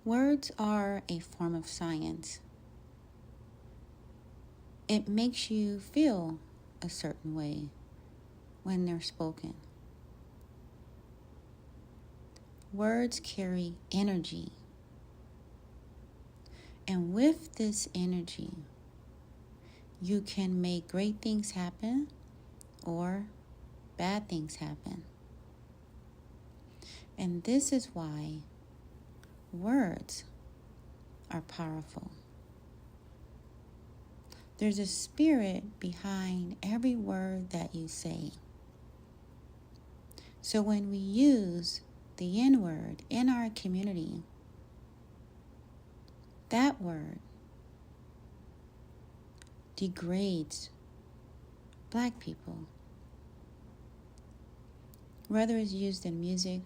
Words are a form of science. It makes you feel a certain way when they're spoken. Words carry energy. And with this energy, you can make great things happen or bad things happen. And this is why words are powerful. There's a spirit behind every word that you say. So when we use the N-word in our community, that word degrades Black people. Whether it's used in music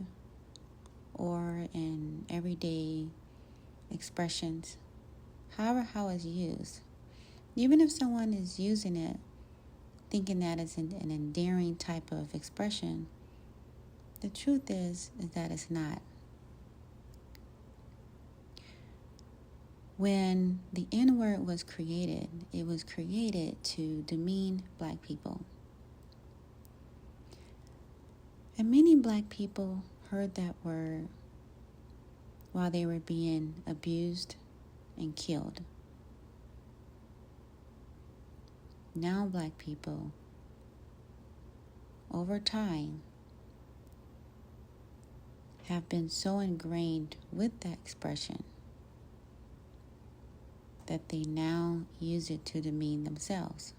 or in everyday expressions, how it's used. Even if someone is using it, thinking that it's an endearing type of expression, the truth is that it's not. When the N-word was created, it was created to demean Black people. And many Black people heard that word while they were being abused and killed. Now Black people, over time, have been so ingrained with that expression that they now use it to demean themselves.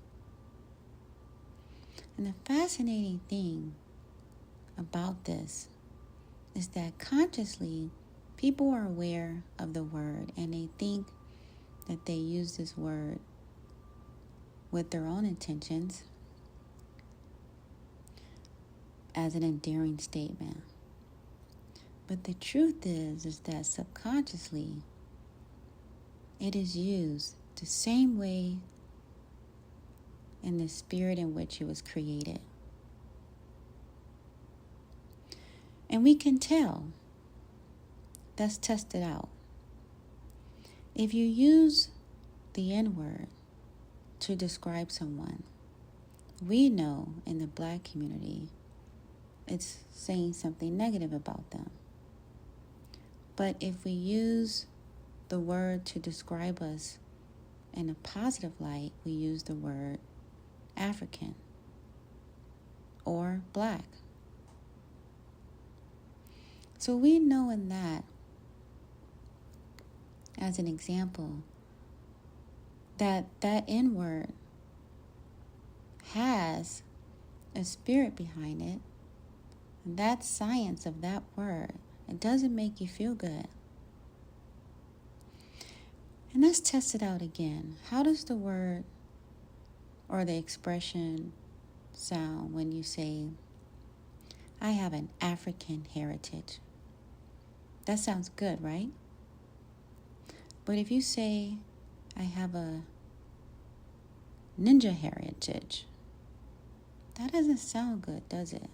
And the fascinating thing about this is that consciously people are aware of the word and they think that they use this word with their own intentions as an endearing statement. But the truth is that subconsciously it is used the same way in the spirit in which it was created. And we can tell. Let's test it out. If you use the N-word to describe someone, we know in the Black community it's saying something negative about them. But if we use the word to describe us in a positive light, we use the word African or Black. So we know in that, as an example, that N-word has a spirit behind it. And that science of that word, it doesn't make you feel good. And let's test it out again. How does the word or the expression sound when you say, I have an African heritage? That sounds good, right? But if you say, I have a ninja heritage, that doesn't sound good, does it?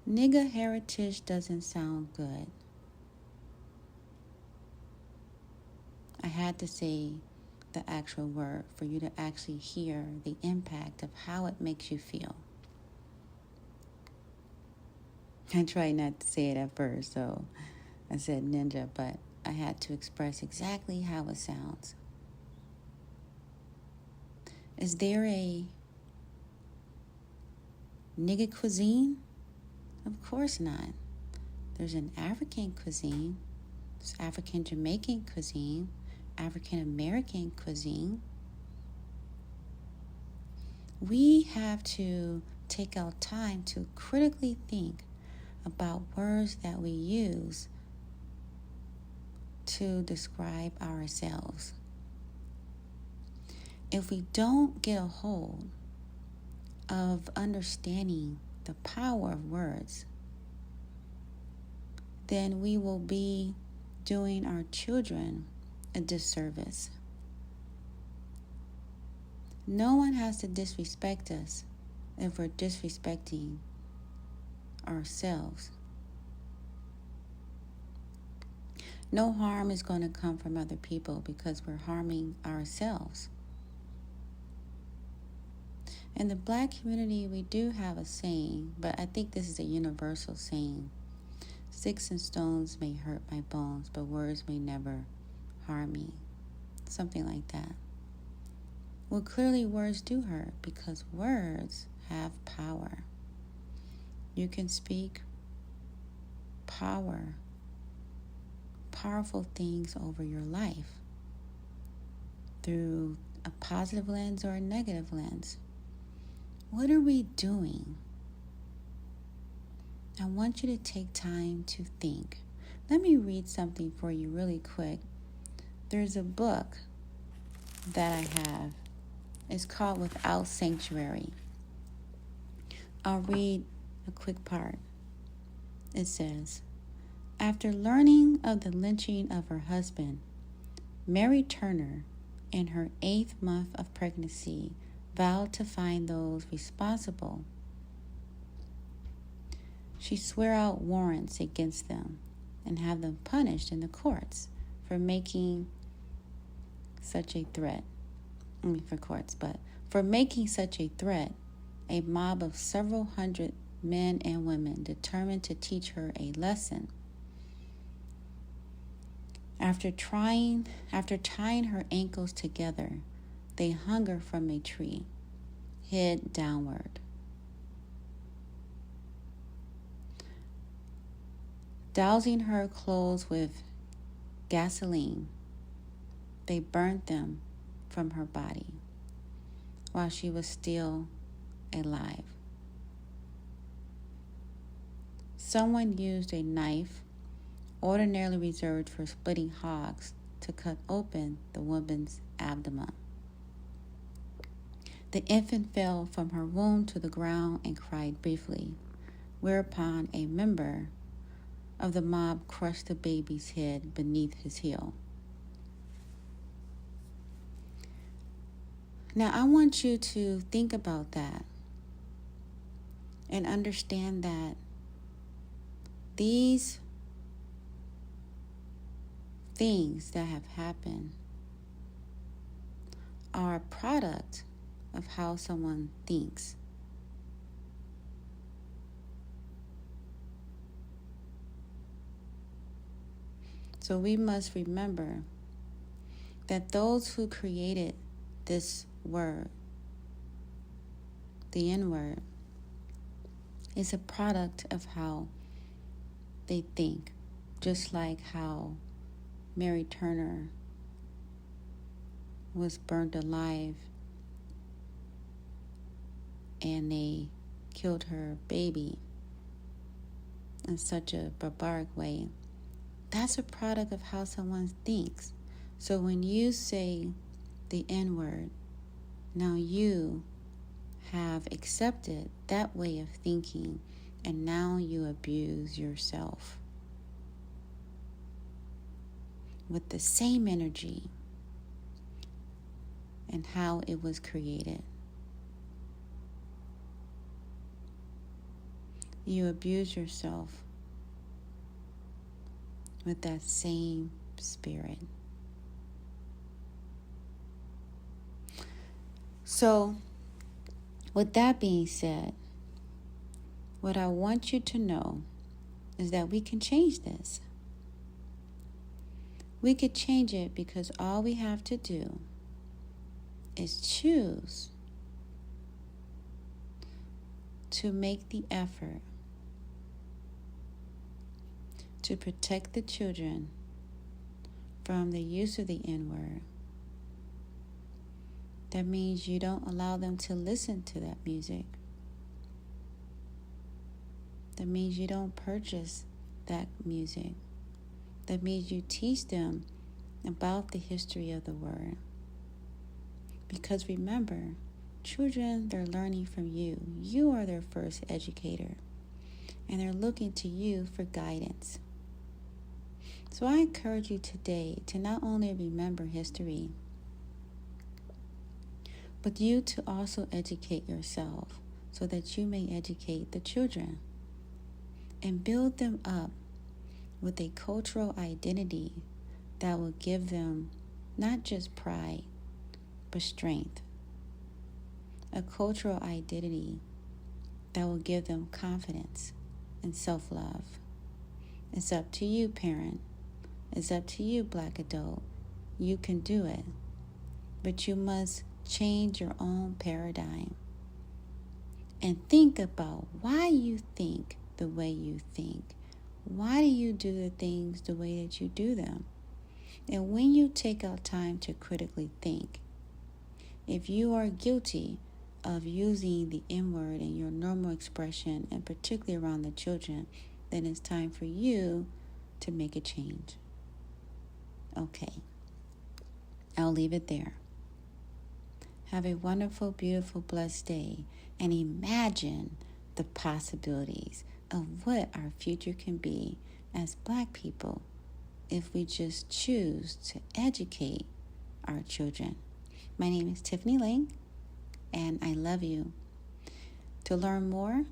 Nigga heritage doesn't sound good. I had to say the actual word for you to actually hear the impact of how it makes you feel. I tried not to say it at first, so I said ninja, but I had to express exactly how it sounds. Is there a nigga cuisine? Of course not. There's an African cuisine. There's African Jamaican cuisine, African American cuisine. We have to take our time to critically think about words that we use to describe ourselves. If we don't get a hold of understanding the power of words, then we will be doing our children a disservice. No one has to disrespect us if we're disrespecting ourselves. No harm is going to come from other people because we're harming ourselves. In the Black community, we do have a saying, but I think this is a universal saying. Sticks and stones may hurt my bones, but words may never harm me. Something like that. Well, clearly words do hurt because words have power. You can speak powerful things over your life through a positive lens or a negative lens. What are we doing? I want you to take time to think. Let me read something for you really quick. There's a book that I have. It's called Without Sanctuary. I'll read a quick part. It says, after learning of the lynching of her husband, Mary Turner, in her 8th month of pregnancy, vowed to find those responsible. She swore out warrants against them and have them punished in the courts for making such a threat. For making such a threat, a mob of several hundred men and women determined to teach her a lesson. After tying her ankles together, they hung her from a tree, head downward. Dousing her clothes with gasoline, they burnt them from her body while she was still alive. Someone used a knife, ordinarily reserved for splitting hogs, to cut open the woman's abdomen. The infant fell from her womb to the ground and cried briefly, whereupon a member of the mob crushed the baby's head beneath his heel. Now, I want you to think about that and understand that these things that have happened are a product of how someone thinks. So we must remember that those who created this word, the Nword, is a product of how they think, just like how Mary Turner was burned alive and they killed her baby in such a barbaric way. That's a product of how someone thinks. So when you say the N-word, now you have accepted that way of thinking, and now you abuse yourself with the same energy and how it was created. You abuse yourself with that same spirit. So, with that being said, what I want you to know is that we can change this. We could change it because all we have to do is choose to make the effort to protect the children from the use of the N-word. That means you don't allow them to listen to that music. That means you don't purchase that music. That means you teach them about the history of the word. Because remember, children, they're learning from you. You are their first educator. And they're looking to you for guidance. So I encourage you today to not only remember history, but you to also educate yourself so that you may educate the children and build them up with a cultural identity that will give them not just pride, but strength. A cultural identity that will give them confidence and self-love. It's up to you, parent. It's up to you, Black adult. You can do it. But you must change your own paradigm. And think about why you think the way you think. Why do you do the things the way that you do them? And when you take out time to critically think, if you are guilty of using the N-word in your normal expression, and particularly around the children, then it's time for you to make a change. Okay, I'll leave it there. Have a wonderful, beautiful, blessed day, and imagine the possibilities of what our future can be as Black people if we just choose to educate our children. My name is Tiffany Lang, and I love you. To learn more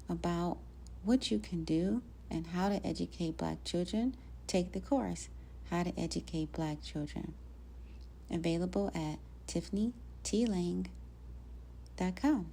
about what you can do and how to educate Black children, take the course, How to Educate Black Children. Available at tiffanytlang.com.